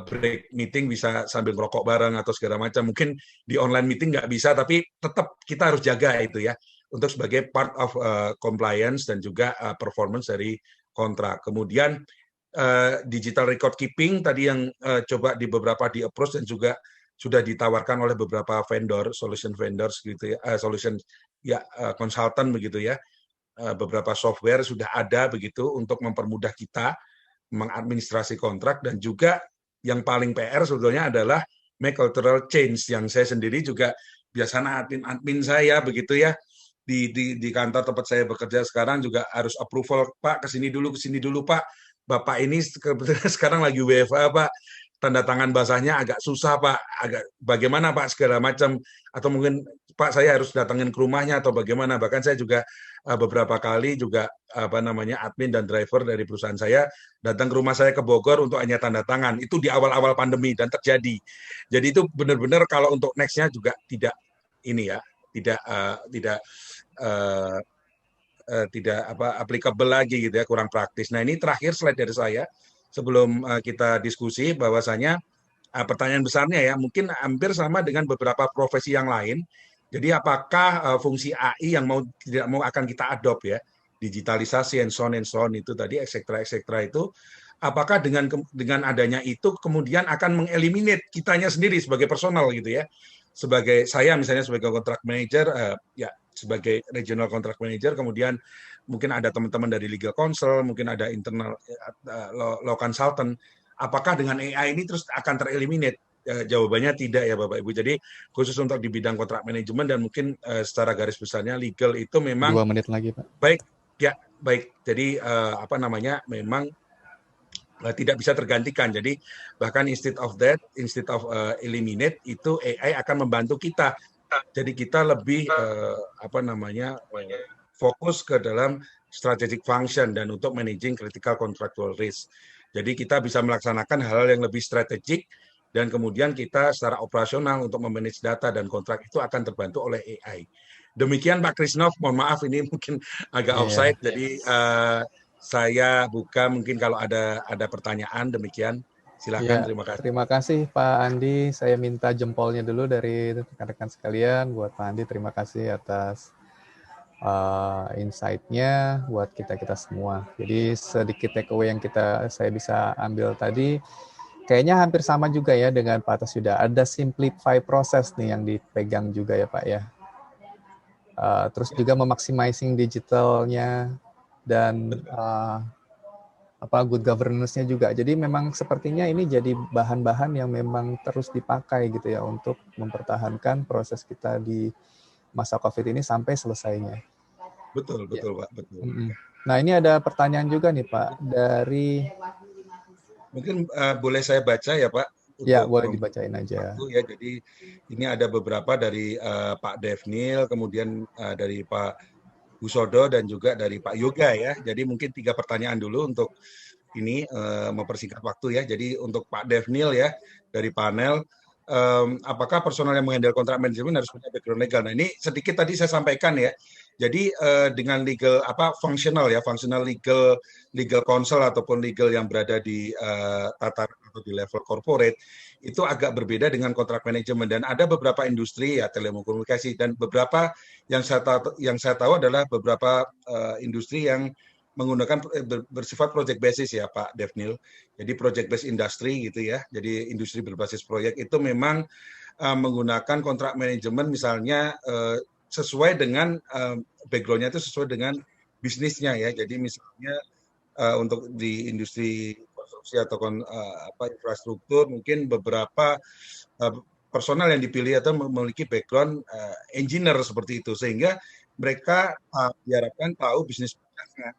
break meeting, bisa sambil ngerokok bareng atau segala macam. Mungkin di online meeting nggak bisa, tapi tetap kita harus jaga itu ya untuk sebagai part of compliance dan juga performance dari kontrak. Kemudian digital record keeping tadi yang coba di beberapa di approach dan juga sudah ditawarkan oleh beberapa solution vendors gitu ya, konsultan begitu ya. Beberapa software sudah ada begitu untuk mempermudah kita mengadministrasi kontrak, dan juga yang paling PR sebetulnya adalah make cultural change yang saya sendiri juga biasanya admin saya begitu ya di kantor tempat saya bekerja sekarang juga harus approval Pak kesini dulu Pak, Bapak ini sekarang lagi WFA Pak, tanda tangan basahnya agak susah Pak, bagaimana Pak segala macam, atau mungkin Pak saya harus datangin ke rumahnya atau bagaimana. Bahkan saya juga beberapa kali juga admin dan driver dari perusahaan saya datang ke rumah saya ke Bogor untuk hanya tanda tangan. Itu di awal-awal pandemi dan terjadi. Jadi itu benar-benar kalau untuk next-nya juga tidak applicable lagi gitu ya, kurang praktis. Nah, ini terakhir slide dari saya sebelum kita diskusi, bahwasanya pertanyaan besarnya ya mungkin hampir sama dengan beberapa profesi yang lain. Jadi apakah fungsi AI yang tidak mau akan kita adopt ya, digitalisasi and so on itu tadi etc itu, apakah dengan adanya itu kemudian akan mengeliminate kitanya sendiri sebagai personal gitu ya, sebagai saya misalnya sebagai contract manager sebagai regional contract manager, kemudian mungkin ada teman-teman dari legal counsel, mungkin ada internal law consultant, apakah dengan AI ini terus akan tereliminate? Jawabannya tidak ya Bapak Ibu. Jadi khusus untuk di bidang kontrak manajemen dan mungkin secara garis besarnya legal itu memang 2 menit lagi Pak. Baik. Jadi memang tidak bisa tergantikan. Jadi bahkan instead of eliminate itu AI akan membantu kita. Jadi kita lebih fokus ke dalam strategic function dan untuk managing critical contractual risk. Jadi kita bisa melaksanakan hal-hal yang lebih strategik, dan kemudian kita secara operasional untuk memanage data dan kontrak itu akan terbantu oleh AI. Demikian Pak Krisnov, mohon maaf ini mungkin agak offside, jadi saya buka mungkin kalau ada pertanyaan. Demikian, silakan. Terima kasih. Terima kasih Pak Andi. Saya minta jempolnya dulu dari rekan-rekan sekalian buat Pak Andi. Terima kasih atas insight-nya buat kita semua. Jadi sedikit takeaway yang saya bisa ambil tadi, kayaknya hampir sama juga ya dengan Pak Atas Yuda. Ada simplify proses nih yang dipegang juga ya Pak ya. Terus juga memaksimizing digitalnya dan good governance-nya juga. Jadi memang sepertinya ini jadi bahan-bahan yang memang terus dipakai gitu ya untuk mempertahankan proses kita di masa COVID ini sampai selesainya. Betul Pak, betul. Nah ini ada pertanyaan juga nih Pak dari. Mungkin boleh saya baca ya Pak? Ya, boleh dibacain aja. Ya, jadi ini ada beberapa dari Pak Devnil, kemudian dari Pak Husodo, dan juga dari Pak Yoga ya. Jadi mungkin 3 pertanyaan dulu untuk ini mempersingkat waktu ya. Jadi untuk Pak Devnil ya, dari panel, apakah personal yang menghandle kontrak manajemen harus punya background legal? Nah ini sedikit tadi saya sampaikan ya. Jadi dengan legal functional legal counsel ataupun legal yang berada di tataran atau di level corporate itu agak berbeda dengan kontrak manajemen, dan ada beberapa industri ya telekomunikasi, dan beberapa yang saya tahu adalah beberapa industri yang menggunakan bersifat project basis ya Pak Devnil. Jadi project based industry gitu ya. Jadi industri berbasis proyek itu memang menggunakan kontrak manajemen misalnya sesuai dengan background-nya itu sesuai dengan bisnisnya ya. Jadi misalnya untuk di industri konstruksi atau infrastruktur mungkin beberapa personal yang dipilih atau memiliki background engineer seperti itu, sehingga mereka diharapkan tahu bisnis prosesnya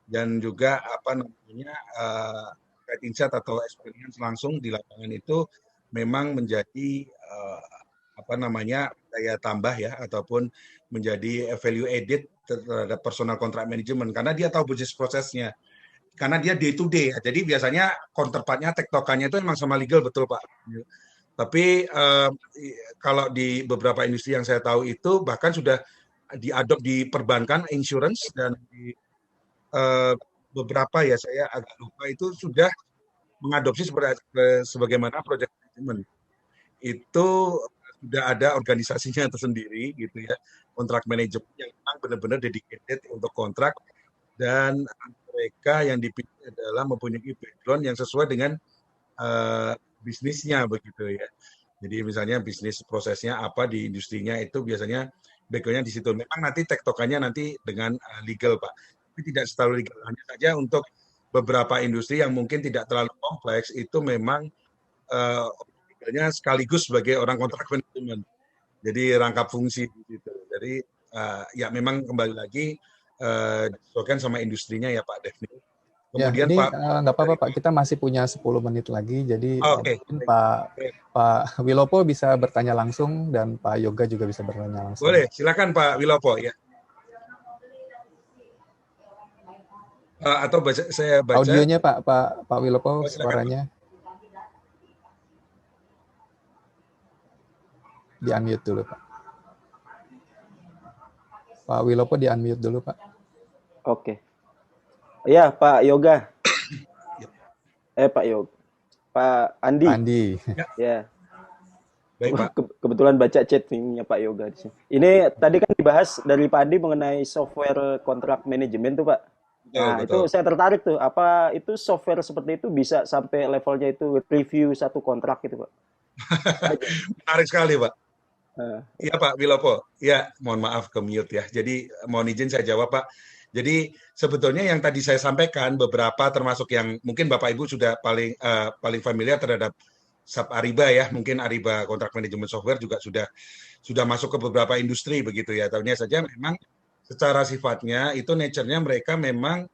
dan juga insight atau experience langsung di lapangan itu memang menjadi daya tambah ya, ataupun menjadi value added terhadap personal contract management, karena dia tahu bisnis prosesnya, karena dia day to day ya. Jadi biasanya counterpartnya, tektokannya itu memang sama legal, betul Pak. Tapi kalau di beberapa industri yang saya tahu itu bahkan sudah diadop di perbankan, insurance, dan di beberapa ya saya agak lupa itu sudah mengadopsi sebagaimana project management. Itu sudah ada organisasinya tersendiri gitu ya, kontrak manajemen yang memang benar-benar dedicated untuk kontrak, dan mereka yang dipilih adalah mempunyai background yang sesuai dengan bisnisnya begitu ya. Jadi misalnya bisnis prosesnya apa di industrinya itu biasanya background-nya di situ. Memang nanti tektokannya nanti dengan legal Pak, tapi tidak selalu legal. Hanya saja untuk beberapa industri yang mungkin tidak terlalu kompleks itu memang sekaligus sebagai orang kontrak manajemen. Jadi rangkap fungsi gitu. Jadi ya memang kembali lagi disesuaikan sama industrinya ya Pak Devnil. Kemudian ya, ini nggak apa-apa Pak, kita masih punya 10 menit lagi, jadi mungkin Pak Wilopo bisa bertanya langsung dan Pak Yoga juga bisa bertanya langsung. Boleh, silakan Pak Wilopo ya. Atau saya baca. Audionya Pak Wilopo, suaranya. Di-unmute dulu, Pak. Pak Wilopo di-unmute dulu, Pak. Oke. Ya, Pak Yoga. Pak Yoga. Pak Andi. Pak Andi. Ya. Baik, Pak. Kebetulan baca chatnya Pak Yoga di sini. Ini tadi kan dibahas dari Pak Andi mengenai software kontrak manajemen tuh, Pak. Nah, betul. Itu saya tertarik tuh. Apa itu software seperti itu bisa sampai levelnya itu review satu kontrak gitu, Pak? Menarik sekali, Pak. Iya Pak Wilopo, ya mohon maaf ke mute ya. Jadi mohon izin saya jawab Pak. Jadi sebetulnya yang tadi saya sampaikan beberapa termasuk yang mungkin Bapak Ibu sudah paling familiar terhadap SAP Ariba ya. Mungkin Ariba Contract Management Software juga sudah masuk ke beberapa industri begitu ya. Tahunya saja memang secara sifatnya itu nature-nya mereka memang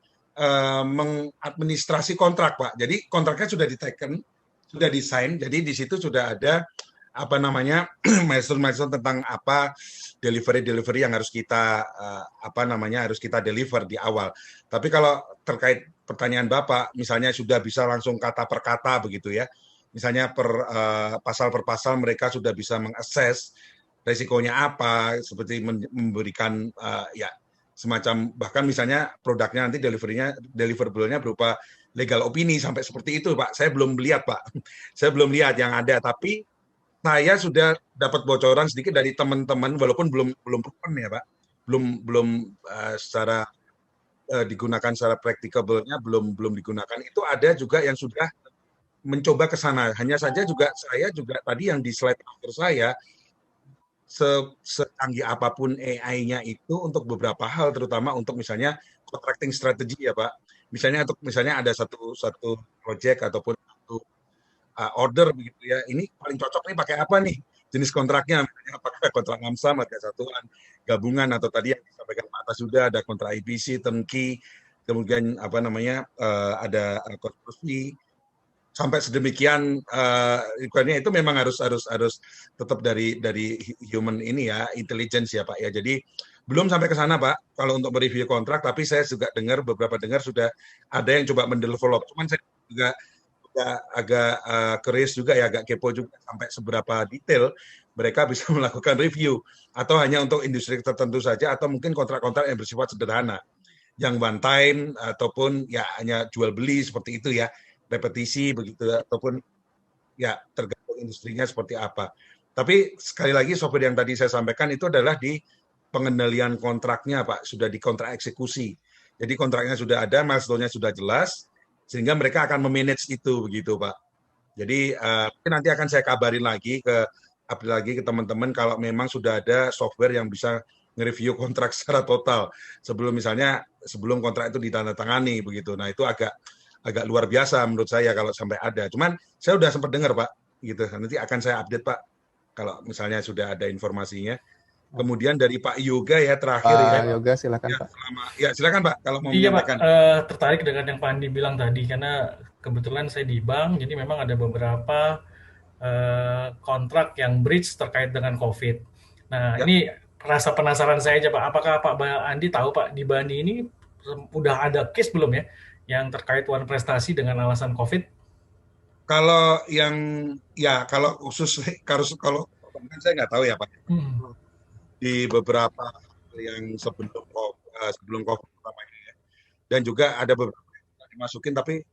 mengadministrasi kontrak Pak. Jadi kontraknya sudah diteken, sudah desain. Jadi di situ sudah ada milestone tentang apa delivery yang harus kita harus kita deliver di awal. Tapi kalau terkait pertanyaan Bapak, misalnya sudah bisa langsung kata per kata begitu ya. Misalnya pasal per pasal mereka sudah bisa mengakses resikonya apa, seperti memberikan ya semacam, bahkan misalnya produknya nanti deliverable-nya berupa legal opini sampai seperti itu, Pak. Saya belum lihat, Pak. Saya belum lihat yang ada, tapi saya sudah dapat bocoran sedikit dari teman-teman, walaupun belum proven ya, Pak. Belum secara digunakan secara practicable-nya belum digunakan. Itu ada juga yang sudah mencoba ke sana. Hanya saja juga saya juga tadi yang di slide terakhir saya, secanggih apapun AI-nya itu untuk beberapa hal, terutama untuk misalnya contracting strategy ya Pak. Misalnya ada satu project ataupun satu order begitu ya. Ini paling cocok nih pakai apa nih? Jenis kontraknya, misalnya apakah kontrak ngamsam, harga satuan, gabungan, atau tadi yang disampaikan Pak Atas sudah ada kontrak EPC, turnkey, kemudian ada konstruksi, sampai sedemikian requirement itu memang harus tetap dari human ini ya, intelligence ya Pak ya. Jadi belum sampai ke sana Pak kalau untuk mereview kontrak, tapi saya juga beberapa dengar sudah ada yang coba mendevelop. Cuman saya juga agak curious juga ya, agak kepo juga sampai seberapa detail mereka bisa melakukan review, atau hanya untuk industri tertentu saja, atau mungkin kontrak-kontrak yang bersifat sederhana, yang one time ataupun ya hanya jual beli seperti itu ya, repetisi begitu, ataupun ya tergantung industrinya seperti apa. Tapi sekali lagi software yang tadi saya sampaikan itu adalah di pengendalian kontraknya Pak, sudah di kontrak eksekusi. Jadi kontraknya sudah ada, milestone-nya sudah jelas, sehingga mereka akan memanage itu begitu Pak. Jadi nanti akan saya kabarin lagi ke teman-teman kalau memang sudah ada software yang bisa nge-review kontrak secara total sebelum kontrak itu ditandatangani begitu. Nah, itu agak luar biasa menurut saya kalau sampai ada. Cuman saya sudah sempat dengar Pak gitu. Nanti akan saya update Pak kalau misalnya sudah ada informasinya. Kemudian dari Pak Yoga ya terakhir Pak Yoga silakan Pak. Ya silakan Pak kalau mau menyampaikan. Iya Pak, tertarik dengan yang Pak Andi bilang tadi, karena kebetulan saya di bank, jadi memang ada beberapa kontrak yang breach terkait dengan COVID. Nah ini rasa penasaran saya aja Pak, apakah Pak Andi tahu Pak di Bani ini udah ada case belum ya yang terkait One Prestasi dengan alasan COVID? Kalau kalau khusus kalau saya nggak tahu ya Pak. Di beberapa yang sebelum COVID pertama ini ya. Dan juga ada beberapa yang dimasukin, tapi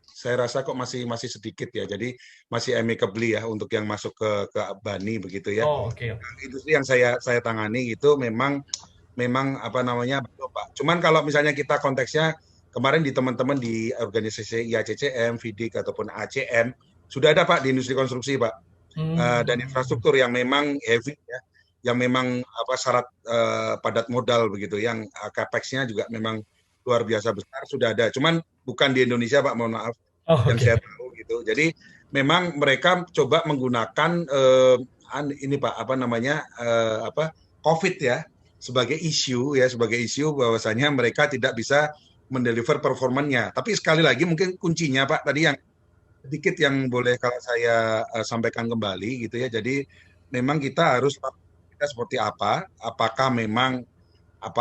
saya rasa kok masih sedikit ya. Jadi masih amicably ya untuk yang masuk ke Bani begitu ya. Okay. Industri yang saya tangani itu memang betul Pak. Cuman kalau misalnya kita konteksnya kemarin di teman-teman di organisasi IACCM, FIDIK ataupun ACM sudah ada Pak di industri konstruksi Pak. Dan infrastruktur yang memang heavy ya, yang memang syarat padat modal begitu, yang capex-nya juga memang luar biasa besar sudah ada. Cuman bukan di Indonesia Pak, mohon maaf. Yang saya tahu gitu. Jadi memang mereka coba menggunakan ini Pak COVID ya sebagai isu bahwasanya mereka tidak bisa mendeliver performanya. Tapi sekali lagi mungkin kuncinya Pak tadi yang sedikit yang boleh kalau saya sampaikan kembali gitu ya. Jadi memang kita harus seperti apa, apakah memang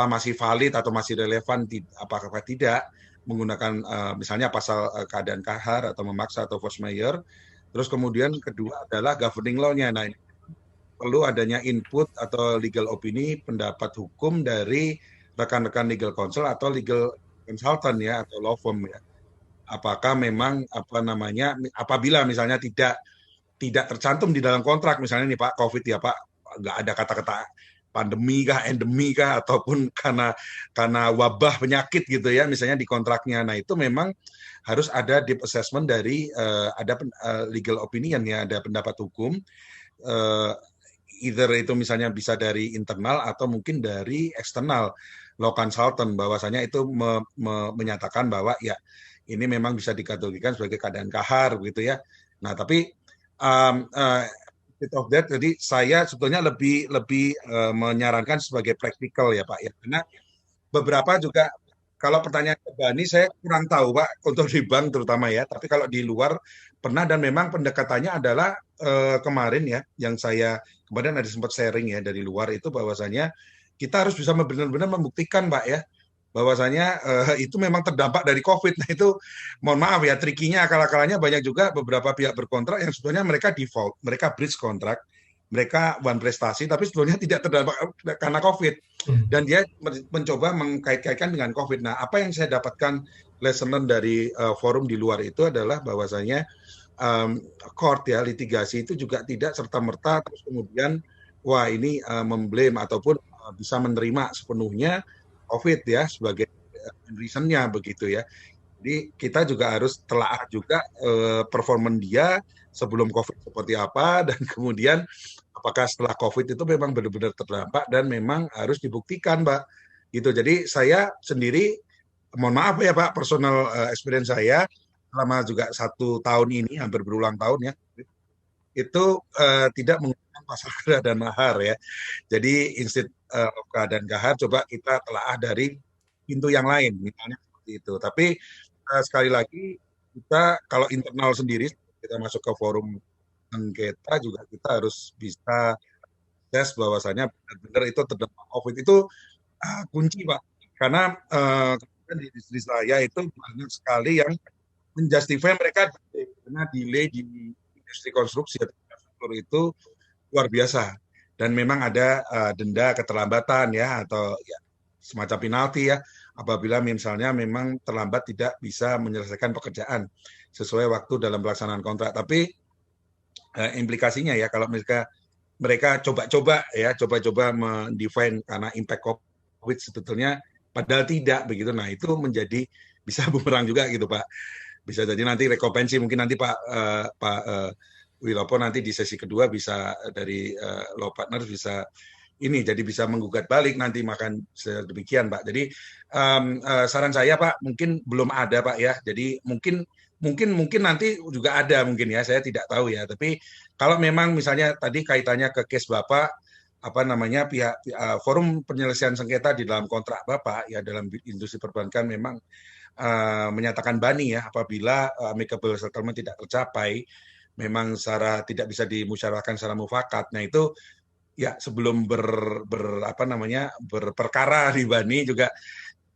masih valid atau masih relevan, apakah tidak menggunakan misalnya pasal keadaan kahar atau memaksa atau force majeure. Terus kemudian kedua adalah governing law-nya. Nah, ini perlu adanya input atau legal opini, pendapat hukum dari rekan-rekan legal counsel atau legal consultant ya atau law firm ya. Apakah memang apabila misalnya tidak tercantum di dalam kontrak misalnya nih Pak COVID ya Pak, nggak ada kata-kata pandemi kah, endemi kah, ataupun karena wabah penyakit gitu ya, misalnya di kontraknya. Nah itu memang harus ada deep assessment dari ada legal opinion ya, ada pendapat hukum, either itu misalnya bisa dari internal atau mungkin dari eksternal law consultant, bahwasanya itu menyatakan bahwa ya ini memang bisa dikategorikan sebagai keadaan kahar begitu ya. Nah tapi of that, jadi saya sebetulnya lebih menyarankan sebagai praktikal ya Pak ya, karena beberapa juga kalau pertanyaan ke Bani saya kurang tahu Pak untuk di bank terutama ya, tapi kalau di luar pernah, dan memang pendekatannya adalah kemarin ya yang saya kemarin ada sempat sharing ya dari luar itu, bahwasanya kita harus bisa benar-benar membuktikan Pak ya bahwasanya itu memang terdampak dari COVID. Nah itu mohon maaf ya, trikinya akal-akalannya banyak juga beberapa pihak berkontrak yang sebetulnya mereka default, mereka breach kontrak mereka one prestasi, tapi sebetulnya tidak terdampak karena COVID. Dan dia mencoba mengkait-kaitkan dengan COVID. Nah, apa yang saya dapatkan lesson learned dari forum di luar itu adalah bahwasanya court ya, litigasi itu juga tidak serta-merta terus kemudian wah ini memblame ataupun bisa menerima sepenuhnya COVID ya sebagai reason-nya begitu ya. Jadi kita juga harus telaah juga performan dia sebelum COVID seperti apa dan kemudian apakah setelah COVID itu memang benar-benar terdampak dan memang harus dibuktikan, Mbak. Gitu. Jadi saya sendiri, mohon maaf ya Pak, personal experience saya selama juga 1 tahun ini hampir berulang tahun ya, itu tidak menggunakan pasal kera dan mahar ya. Jadi instead of kera dan gahar coba kita telaah dari pintu yang lain, misalnya seperti itu. Tapi sekali lagi kita kalau internal sendiri kita masuk ke forum sengketa juga kita harus bisa tes bahwasanya benar-benar itu terdampak COVID itu kunci Pak, karena di industri saya itu banyak sekali yang menjustify mereka karena delay di industri konstruksi atau infrastruktur itu luar biasa dan memang ada denda keterlambatan ya atau ya, semacam penalti ya apabila misalnya memang terlambat tidak bisa menyelesaikan pekerjaan sesuai waktu dalam pelaksanaan kontrak. Tapi implikasinya ya kalau mereka coba-coba mendefine karena impact COVID sebetulnya padahal tidak begitu. Nah, itu menjadi bisa bumerang juga gitu, Pak. Bisa jadi nanti rekompensi mungkin nanti Pak Wilopo nanti di sesi kedua bisa dari Law Partners bisa ini jadi bisa menggugat balik nanti makan sedemikian Pak. Jadi saran saya Pak mungkin belum ada Pak ya. Jadi mungkin nanti juga ada mungkin ya. Saya tidak tahu ya. Tapi kalau memang misalnya tadi kaitannya ke case Bapak apa namanya pihak forum penyelesaian sengketa di dalam kontrak Bapak ya dalam industri perbankan memang menyatakan bani ya apabila amicable settlement tidak tercapai memang secara tidak bisa dimusyawarahkan secara mufakat. Nah itu ya sebelum berperkara di bani juga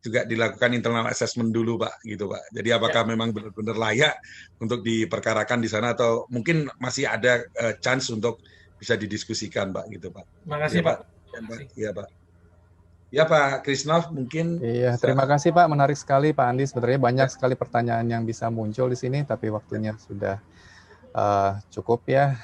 dilakukan internal assessment dulu Pak gitu Pak. Jadi apakah memang benar-benar layak untuk diperkarakan di sana atau mungkin masih ada chance untuk bisa didiskusikan Pak gitu Pak. Makasih ya, Pak. Iya Pak. Ya Pak Krisnov mungkin. Iya, terima kasih Pak, menarik sekali Pak Andi. Sebenarnya banyak sekali pertanyaan yang bisa muncul di sini, tapi waktunya sudah cukup ya.